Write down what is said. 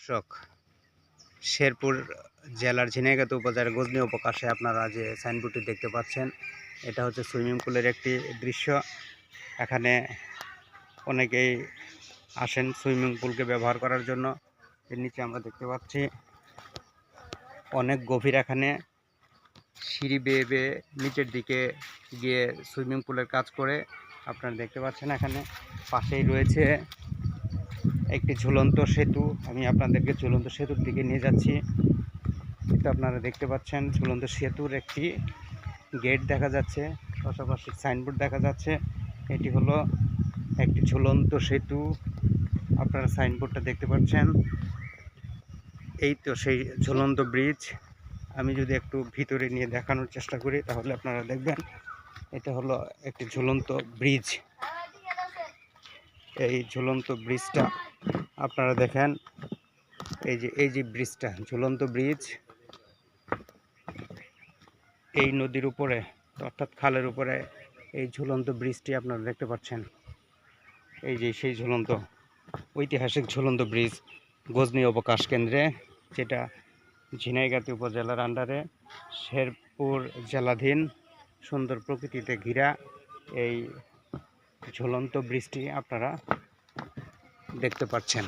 দর্শক, শেরপুর জেলার ঝিনাইগাতি উপজেলার গজনী উপকাশে আপনারা যে সাইনবোর্ডটি দেখতে পাচ্ছেন, এটা হচ্ছে সুইমিং পুলের একটি দৃশ্য। এখানে অনেকেই আসেন সুইমিং পুলকে ব্যবহার করার জন্য। এর নিচে আমরা দেখতে পাচ্ছি অনেক গভীর, এখানে সিঁড়ি বেয়ে বেয়ে নিচের দিকে গিয়ে সুইমিং পুলের কাজ করে। আপনারা দেখতে পাচ্ছেন এখানে পাশেই রয়েছে একটি ঝুলন্ত সেতু। আমি আপনাদেরকে ঝুলন্ত সেতুর দিকে নিয়ে যাচ্ছি। কিন্তু আপনারা দেখতে পাচ্ছেন ঝুলন্ত সেতুর একটি গেট দেখা যাচ্ছে, পাশাপাশি সাইনবোর্ড দেখা যাচ্ছে। এটি হলো একটি ঝুলন্ত সেতু। আপনারা সাইনবোর্ডটা দেখতে পাচ্ছেন। এই তো সেই ঝুলন্ত ব্রিজ। আমি যদি একটু ভিতরে নিয়ে দেখানোর চেষ্টা করি তাহলে আপনারা দেখবেন এটা হলো একটি ঝুলন্ত ব্রিজ। এই ঝুলন্ত ব্রিজটা আপনারা দেখেন, এই যে ব্রিজটা, ঝুলন্ত ব্রিজ এই নদীর উপরে, অর্থাৎ খালের উপরে এই ঝুলন্ত ব্রিজটি আপনারা দেখতে পাচ্ছেন। এই যে সেই ঝুলন্ত ঐতিহাসিক ঝুলন্ত ব্রিজ গজনী অবকাশ কেন্দ্রে, যেটা ঝিনাইগাতি উপজেলার আন্ডারে শেরপুর জেলাধীন। সুন্দর প্রকৃতিতে ঘেরা এই ঝুলন্ত ব্রিজটি আপনারা দেখতে পাচ্ছেন।